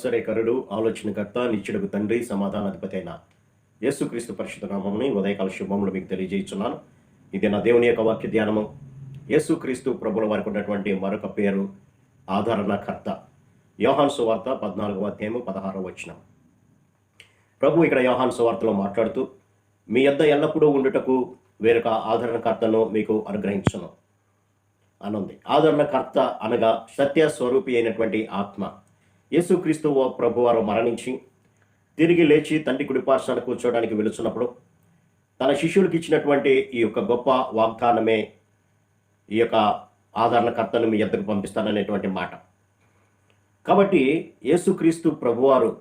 ఆశ్చర్యకరుడు, ఆలోచనకర్త, నిత్యుడగు తండ్రి, సమాధానాధిపతి అయిన యేసుక్రీస్తు పరిశుద్ధ నామముని ఉదయకాల శుభములు మీకు తెలియజేస్తున్నాను. ఇది నా దేవుని యొక్క వాక్య ధ్యానము. యేసుక్రీస్తు ప్రభుల వారికి ఉన్నటువంటి మరొక పేరు ఆదరణకర్త. యోహాను సువార్త 14వ అధ్యాయము 16వ వచనం. ప్రభు ఇక్కడ యోహాను సువార్తలో మాట్లాడుతూ, మీ యొద్ద ఎల్లప్పుడూ ఉండుటకు వేరొక ఆదరణకర్తను మీకు అనుగ్రహించును అనుంది. ఆదరణకర్త అనగా సత్య స్వరూపి అయినటువంటి ఆత్మ. యేసుక్రీస్తు ప్రభువారు మరణించి తిరిగి లేచి తండ్రి కుడిపార్శ్వాన కూర్చోవడానికి వెళుచున్నప్పుడు తన శిష్యులకు ఇచ్చినటువంటి ఈ యొక్క గొప్ప వాగ్దానమే ఈ యొక్క ఆదరణకర్తను మీ ఎద్దకు పంపిస్తాననేటువంటి మాట. కాబట్టి యేసుక్రీస్తు ప్రభువారు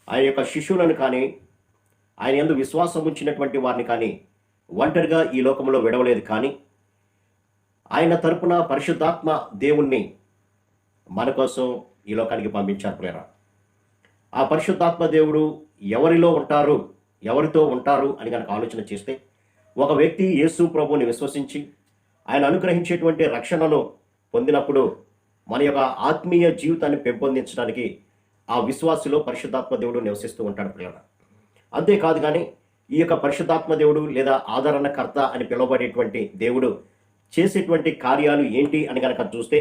ఆయన యొక్క శిష్యులను కానీ ఆయన యందు విశ్వాసం ఉంచినటువంటి వారిని కానీ ఒంటరిగా ఈ లోకంలో విడవలేదు. కానీ ఆయన తరపున పరిశుద్ధాత్మ దేవుణ్ణి మన కోసం ఈ లోకానికి పంపించారు ప్రేర. ఆ పరిశుద్ధాత్మ దేవుడు ఎవరిలో ఉంటారు, ఎవరితో ఉంటారు అని కనుక ఆలోచన చేస్తే, ఒక వ్యక్తి యేసు ప్రభువుని విశ్వసించి ఆయన అనుగ్రహించేటువంటి రక్షణను పొందినప్పుడు మన యొక్క ఆత్మీయ జీవితాన్ని పెంపొందించడానికి ఆ విశ్వాసులో పరిశుద్ధాత్మ దేవుడు నివసిస్తూ ఉంటాడు ప్రేర. అంతేకాదు కానీ ఈ యొక్క పరిశుద్ధాత్మ దేవుడు లేదా ఆదరణకర్త అని పిలువబడేటువంటి దేవుడు చేసేటువంటి కార్యాలు ఏంటి అని కనుక చూస్తే,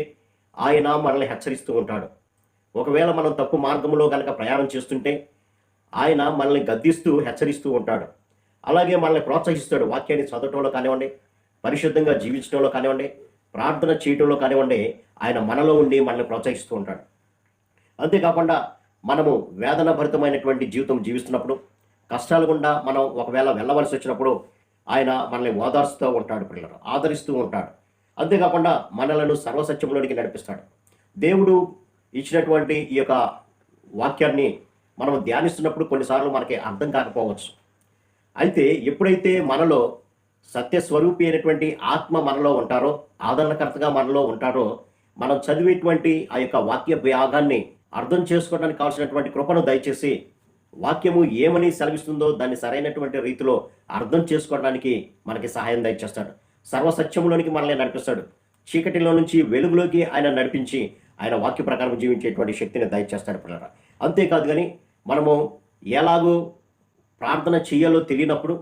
ఆయన మనల్ని హెచ్చరిస్తూ ఉంటాడు. ఒకవేళ మనం తప్పు మార్గంలో కనుక ప్రయాణం చేస్తుంటే ఆయన మనల్ని గద్దిస్తూ హెచ్చరిస్తూ ఉంటాడు. అలాగే మనల్ని ప్రోత్సహిస్తాడు. వాక్యాన్ని చదవటంలో కానివ్వండి, పరిశుద్ధంగా జీవించడంలో కానివ్వండి, ప్రార్థన చేయటంలో కానివ్వండి, ఆయన మనలో ఉండి మనల్ని ప్రోత్సహిస్తూ ఉంటాడు. అంతేకాకుండా మనము వేదన భరితమైనటువంటి జీవితం జీవిస్తున్నప్పుడు, కష్టాల గుండా మనం ఒకవేళ వెళ్ళవలసి వచ్చినప్పుడు ఆయన మనల్ని ఓదార్స్తూ ఉంటాడు, పిల్లలు ఆదరిస్తూ ఉంటాడు. అంతేకాకుండా మనలను సర్వసత్యంలోనికి నడిపిస్తాడు. దేవుడు ఇచ్చినటువంటి ఈ యొక్క వాక్యాన్ని మనం ధ్యానిస్తున్నప్పుడు కొన్నిసార్లు మనకి అర్థం కాకపోవచ్చు. అయితే ఎప్పుడైతే మనలో సత్యస్వరూపి అయినటువంటి ఆత్మ మనలో ఉంటారో, ఆదరణకర్తగా మనలో ఉంటారో, మనం చదివేటువంటి ఆ యొక్క వాక్య భాగాన్ని అర్థం చేసుకోవడానికి కావాల్సినటువంటి కృపను దయచేసి వాక్యము ఏమని సెలవిస్తుందో దాన్ని సరైనటువంటి రీతిలో అర్థం చేసుకోవడానికి మనకి సహాయం దయచేస్తాడు. సర్వసత్యంలోనికి మనల్ని నడిపిస్తాడు. చీకటిలో నుంచి వెలుగులోకి ఆయన నడిపించి ఆయన వాక్య ప్రకారం జీవించేటువంటి శక్తిని దయచేస్తాడు పిల్లరా. అంతేకాదు కానీ మనము ఎలాగో ప్రార్థన చేయాలో తెలియనప్పుడు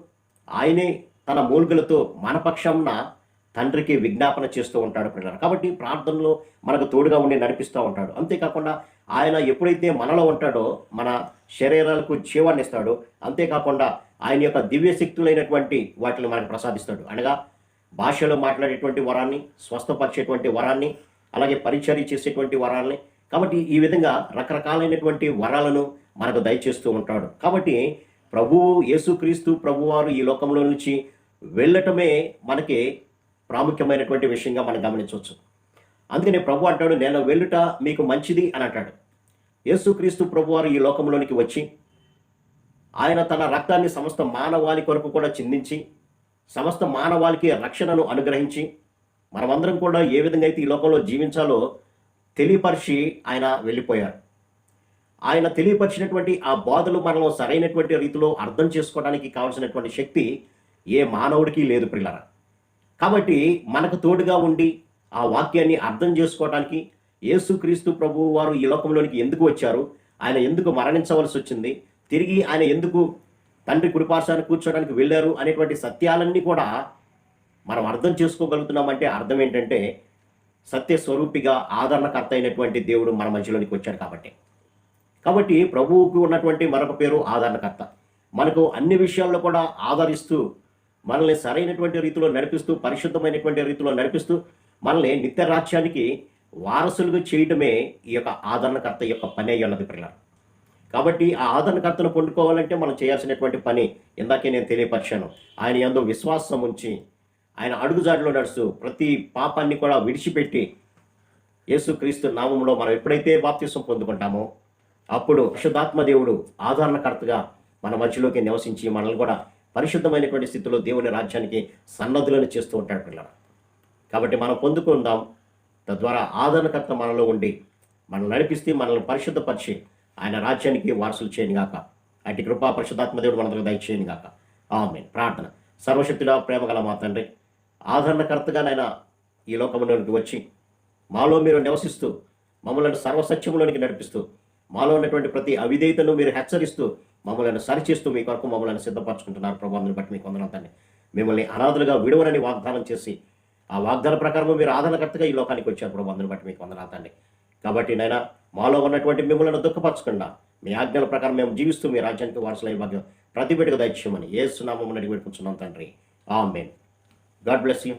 ఆయనే తన మూలుగులతో మన పక్షంన తండ్రికి విజ్ఞాపన చేస్తూ ఉంటాడు పిల్లరా. కాబట్టి ప్రార్థనలో మనకు తోడుగా ఉండి నడిపిస్తూ ఉంటాడు. అంతేకాకుండా ఆయన ఎప్పుడైతే మనలో ఉంటాడో మన శరీరాలకు జీవాన్ని ఇస్తాడు. అంతేకాకుండా ఆయన యొక్క దివ్య శక్తులైనటువంటి వాటిని మనకు ప్రసాదిస్తాడు. అనగా భాషలో మాట్లాడేటువంటి వరాన్ని, స్వస్థపరిచేటువంటి వరాన్ని, అలాగే పరిచర్య చేసేటువంటి వరాలని. కాబట్టి ఈ విధంగా రకరకాలైనటువంటి వరాలను మనకు దయచేస్తూ ఉంటాడు. కాబట్టి ప్రభువు యేసుక్రీస్తు ప్రభువారు ఈ లోకంలో నుంచి వెళ్ళటమే మనకి ప్రాముఖ్యమైనటువంటి విషయంగా మనం గమనించవచ్చు. అందుకని ప్రభు అంటాడు, నేను వెళ్ళుట మీకు మంచిది అని అంటాడు. యేసుక్రీస్తు ప్రభువారు ఈ లోకంలోనికి వచ్చి ఆయన తన రక్తాన్ని సమస్త మానవాళి కొరకు కూడా చిందించి సమస్త మానవాళికి రక్షణను అనుగ్రహించి మనమందరం కూడా ఏ విధంగా అయితే ఈ లోకంలో జీవించాలో తెలియపరిచి ఆయన వెళ్ళిపోయారు. ఆయన తెలియపరిచినటువంటి ఆ బోధలు మనలో సరైనటువంటి రీతిలో అర్థం చేసుకోవడానికి కావాల్సినటువంటి శక్తి ఏ మానవుడికి లేదు పిల్లరా. కాబట్టి మనకు తోడుగా ఉండి ఆ వాక్యాన్ని అర్థం చేసుకోవడానికి యేసుక్రీస్తు ప్రభువు వారు ఈ లోకంలోనికి ఎందుకు వచ్చారు, ఆయన ఎందుకు మరణించవలసి వచ్చింది, తిరిగి ఆయన ఎందుకు తండ్రి కుడిపార్శ్వాన కూర్చోడానికి వెళ్ళారు అనేటువంటి సత్యాలన్నీ కూడా మనం అర్థం చేసుకోగలుగుతున్నామంటే అర్థం ఏంటంటే సత్యస్వరూపిగా ఆదరణకర్త అయినటువంటి దేవుడు మన మధ్యలోనికి వచ్చాడు కాబట్టి ప్రభువుకు ఉన్నటువంటి మరొక పేరు ఆదరణకర్త. మనకు అన్ని విషయాల్లో కూడా ఆదరిస్తూ మనల్ని సరైనటువంటి రీతిలో నడిపిస్తూ, పరిశుద్ధమైనటువంటి రీతిలో నడిపిస్తూ మనల్ని నిత్య రాజ్యానికి వారసులుగా చేయడమే ఈ యొక్క ఆదరణకర్త యొక్క పని అయి ఉన్నది పిల్లలు. కాబట్టి ఆ ఆదరణకర్తను పొందుకోవాలంటే మనం చేయాల్సినటువంటి పని ఇందాకే నేను తెలియపరిచాను. ఆయన యందు విశ్వాసం ఉంచి ఆయన అడుగుజాడలో నడుస్తూ ప్రతి పాపాన్ని కూడా విడిచిపెట్టి యేసుక్రీస్తు నామంలో మనం ఎప్పుడైతే బాప్తిసం పొందుకుంటామో అప్పుడు పరిశుద్ధాత్మ దేవుడు ఆదరణకర్తగా మన మధ్యలోకి నివసించి మనల్ని కూడా పరిశుద్ధమైనటువంటి స్థితిలో దేవుని రాజ్యానికి సన్నద్ధులను చేస్తూ ఉంటాడు పిల్లలు. కాబట్టి మనం పొందుకుందాం. తద్వారా ఆదరణకర్త మనలో ఉండి మనల్ని నడిపిస్తే మనల్ని పరిశుద్ధపరిచి ఆయన రాజ్యానికి వారసులు చేయనిగాక. అటు కృపా పరిశుద్ధాత్మ దేవుడు మనకు దయచేయనిగాక. ఆమేన్. ప్రార్థన. సర్వశక్తుడా ప్రేమగల మా తండ్రి, ఆదరణకర్తగా నాయన ఈ లోకంలోనికి వచ్చి మాలో మీరు నివసిస్తూ మమ్మల్ని సర్వసత్యంలోనికి నడిపిస్తూ మాలో ఉన్నటువంటి ప్రతి అవిధేయతను మీరు హెచ్చరిస్తూ మమ్మల్ని సరిచేస్తూ మీ కొరకు మమ్మల్ని సిద్ధపరచుకుంటున్నారు ప్రభావం బట్టి మీకు వందనాలు తండ్రి. మిమ్మల్ని అనాథలుగా విడువనని వాగ్దానం చేసి ఆ వాగ్దాన ప్రకారం మీరు ఆదరణకర్తగా ఈ లోకానికి వచ్చారు ప్రభావం బట్టి మీకు వందనాలు తండ్రి. కాబట్టి నైనా మాలో ఉన్నటువంటి మిమ్మల్ని దుఃఖపరచకుండా మీ ఆజ్ఞల ప్రకారం మేము జీవిస్తూ మీ రాజ్యానికి వారసులై భాగ్యం ప్రతి బిడ్డకు దయచేయమని యేసు నామమున అడిగి పెట్టుకుంటున్నాం తండ్రి. ఆమేన్. God bless you.